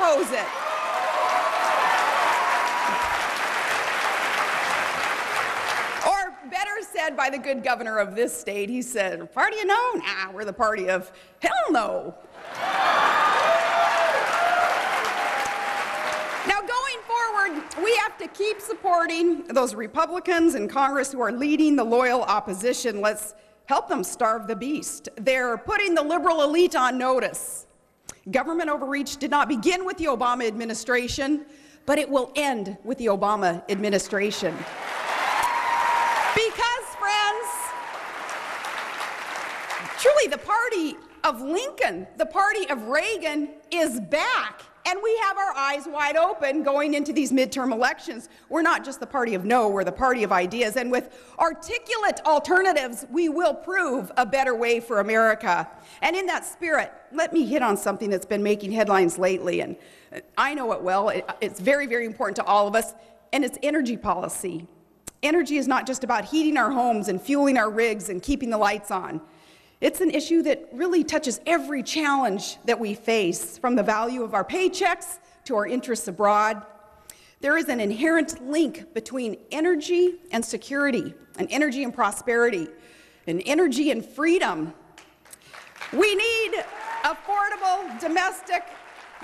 oppose it. Or better said by the good governor of this state, he said, "Party of no? Nah, we're the party of hell no." Now, going forward, we have to keep supporting those Republicans in Congress who are leading the loyal opposition. Let's help them starve the beast. They're putting the liberal elite on notice. Government overreach did not begin with the Obama administration, but it will end with the Obama administration. Because, friends, truly the party of Lincoln, the party of Reagan is back. And we have our eyes wide open going into these midterm elections. We're not just the party of no, we're the party of ideas. And with articulate alternatives, we will prove a better way for America. And in that spirit, let me hit on something that's been making headlines lately. And I know it well. It's very, very important to all of us. And it's energy policy. Energy is not just about heating our homes and fueling our rigs and keeping the lights on. It's an issue that really touches every challenge that we face, from the value of our paychecks to our interests abroad. There is an inherent link between energy and security, and energy and prosperity, and energy and freedom. We need affordable, domestic,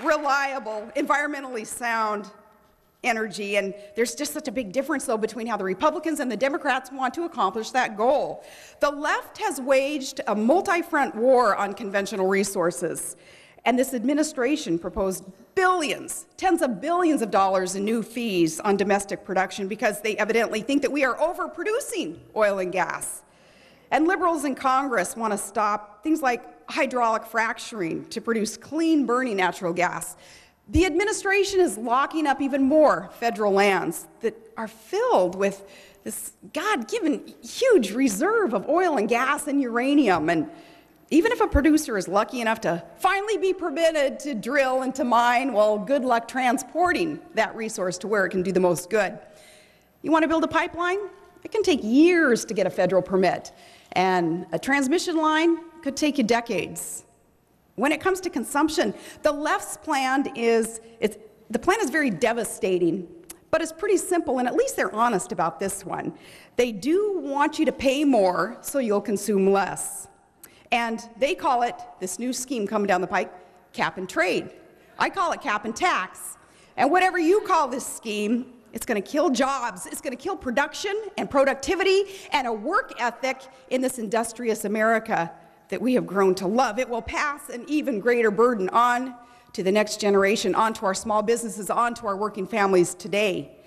reliable, environmentally sound energy, and there's just such a big difference, though, between how the Republicans and the Democrats want to accomplish that goal. The left has waged a multi-front war on conventional resources, and this administration proposed billions, tens of billions of dollars in new fees on domestic production because they evidently think that we are overproducing oil and gas. And liberals in Congress want to stop things like hydraulic fracturing to produce clean-burning natural gas. The administration is locking up even more federal lands that are filled with this God-given huge reserve of oil and gas and uranium. And even if a producer is lucky enough to finally be permitted to drill and to mine, well, good luck transporting that resource to where it can do the most good. You want to build a pipeline? It can take years to get a federal permit. And a transmission line could take you decades. When it comes to consumption, the left's plan is very devastating, but it's pretty simple, and at least they're honest about this one. They do want you to pay more so you'll consume less. And they call it, this new scheme coming down the pike, cap and trade. I call it cap and tax. And whatever you call this scheme, it's going to kill jobs. It's going to kill production and productivity and a work ethic in this industrious America that we have grown to love. It will pass an even greater burden on to the next generation, on to our small businesses, on to our working families today.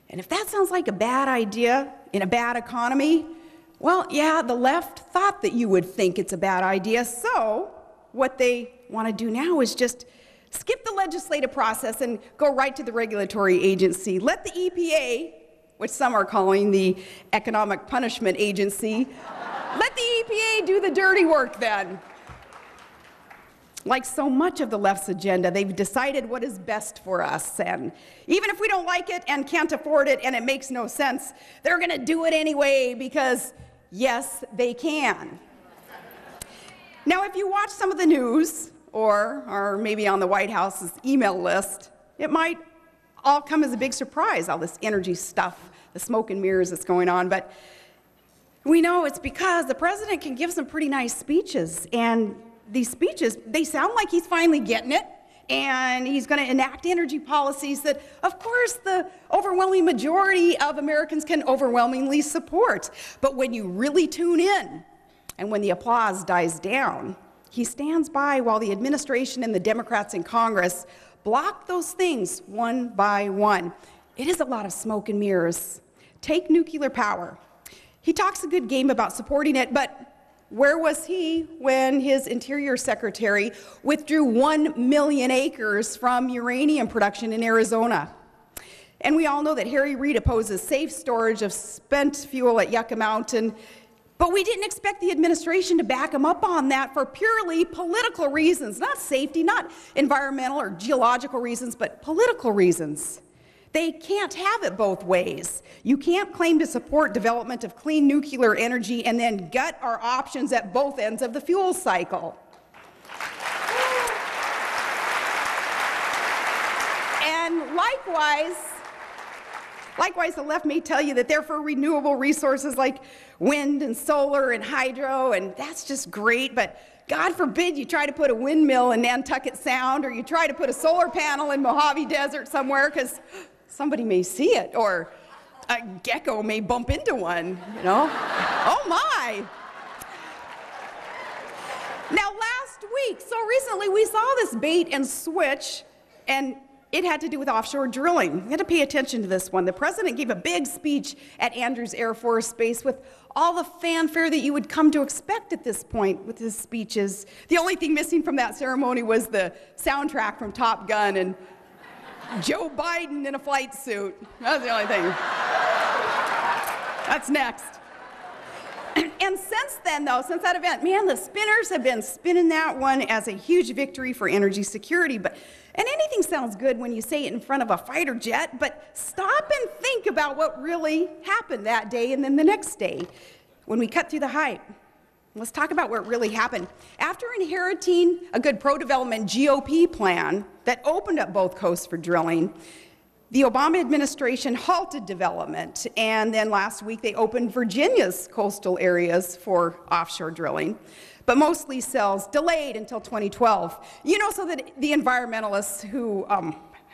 And if that sounds like a bad idea in a bad economy, well, yeah, the left thought that you would think it's a bad idea. So what they want to do now is just skip the legislative process and go right to the regulatory agency. Let the EPA, which some are calling the Economic Punishment Agency, let the EPA do the dirty work then. Like so much of the left's agenda, they've decided what is best for us. And even if we don't like it and can't afford it and it makes no sense, they're going to do it anyway because, yes, they can. Now, if you watch some of the news or are maybe on the White House's email list, it might all come as a big surprise, all this energy stuff, the smoke and mirrors that's going on. But we know it's because the president can give some pretty nice speeches, and these speeches, they sound like he's finally getting it, and he's going to enact energy policies that, of course, the overwhelming majority of Americans can overwhelmingly support. But when you really tune in, and when the applause dies down, he stands by while the administration and the Democrats in Congress block those things one by one. It is a lot of smoke and mirrors. Take nuclear power. He talks a good game about supporting it, but where was he when his Interior Secretary withdrew 1 million acres from uranium production in Arizona? And we all know that Harry Reid opposes safe storage of spent fuel at Yucca Mountain, but we didn't expect the administration to back him up on that for purely political reasons, not safety, not environmental or geological reasons, but political reasons. They can't have it both ways. You can't claim to support development of clean nuclear energy and then gut our options at both ends of the fuel cycle. Likewise, the left may tell you that they're for renewable resources like wind and solar and hydro, and that's just great, but God forbid you try to put a windmill in Nantucket Sound, or you try to put a solar panel in Mojave Desert somewhere, because somebody may see it, or a gecko may bump into one, you know? Oh my! Now so recently we saw this bait and switch, and it had to do with offshore drilling. You had to pay attention to this one. The president gave a big speech at Andrews Air Force Base with all the fanfare that you would come to expect at this point with his speeches. The only thing missing from that ceremony was the soundtrack from Top Gun and Joe Biden in a flight suit. That was the only thing. That's next. And since then, though, since that event, man, the spinners have been spinning that one as a huge victory for energy security. And anything sounds good when you say it in front of a fighter jet, but stop and think about what really happened that day and then the next day when we cut through the hype. Let's talk about what really happened. After inheriting a good pro-development GOP plan that opened up both coasts for drilling, the Obama administration halted development, and then last week they opened Virginia's coastal areas for offshore drilling, but most lease sales delayed until 2012. You know, so that the environmentalists who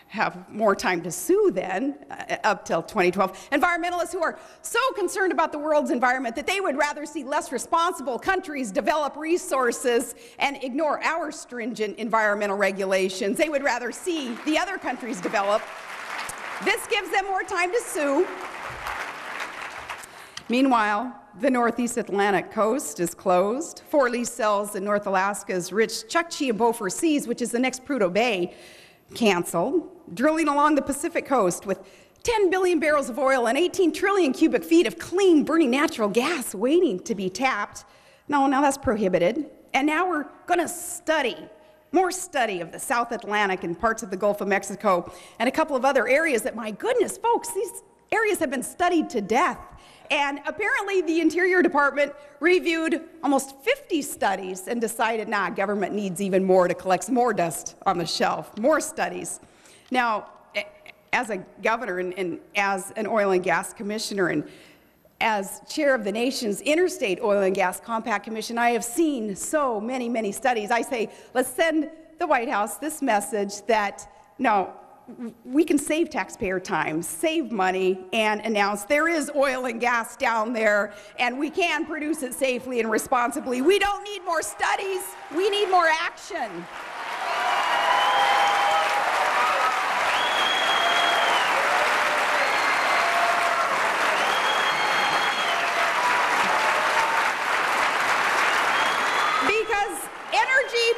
have more time to sue then, up till 2012, environmentalists who are so concerned about the world's environment that they would rather see less responsible countries develop resources and ignore our stringent environmental regulations. They would rather see the other countries develop. This gives them more time to sue. Meanwhile, the Northeast Atlantic coast is closed. 4 lease sales in North Alaska's rich Chukchi and Beaufort Seas, which is the next Prudhoe Bay, canceled. Drilling along the Pacific coast with 10 billion barrels of oil and 18 trillion cubic feet of clean burning natural gas waiting to be tapped. No, now that's prohibited. And now we're going to study more study of the South Atlantic and parts of the Gulf of Mexico and a couple of other areas that, my goodness, folks, these areas have been studied to death. And apparently the Interior Department reviewed almost 50 studies and decided, nah, government needs even more to collect some more dust on the shelf, more studies. Now, as a governor and as an oil and gas commissioner and as chair of the nation's Interstate Oil and Gas Compact Commission, I have seen so many, many studies. I say, let's send the White House this message that, no, we can save taxpayer time, save money, and announce there is oil and gas down there, and we can produce it safely and responsibly. We don't need more studies. We need more action.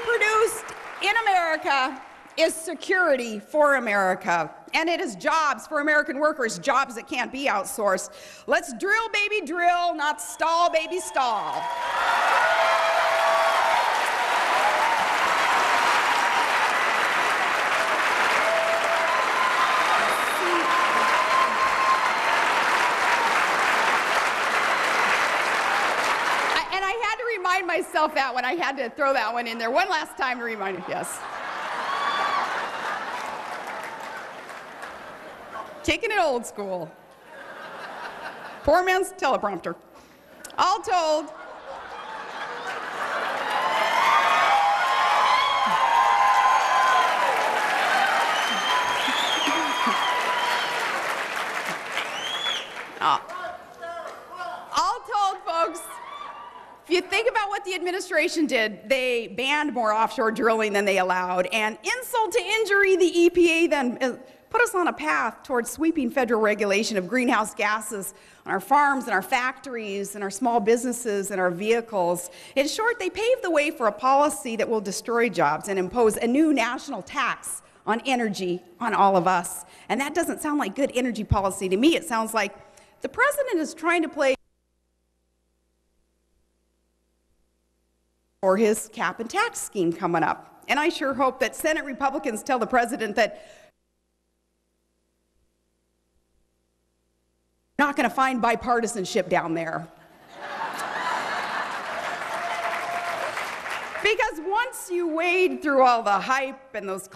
Produced in America is security for America, and it is jobs for American workers, jobs that can't be outsourced. Let's drill, baby, drill, not stall, baby, stall. Remind myself that when I had to throw that one in there one last time to remind me. Yes. Taking it old school. Poor man's teleprompter. All told, folks, if you think about what the administration did, they banned more offshore drilling than they allowed, and insult to injury, the EPA then put us on a path towards sweeping federal regulation of greenhouse gases on our farms and our factories and our small businesses and our vehicles. In short, they paved the way for a policy that will destroy jobs and impose a new national tax on energy on all of us. And that doesn't sound like good energy policy to me. It sounds like the president is trying to play for his cap and tax scheme coming up. And I sure hope that Senate Republicans tell the president that you're not going to find bipartisanship down there. Because once you wade through all the hype and those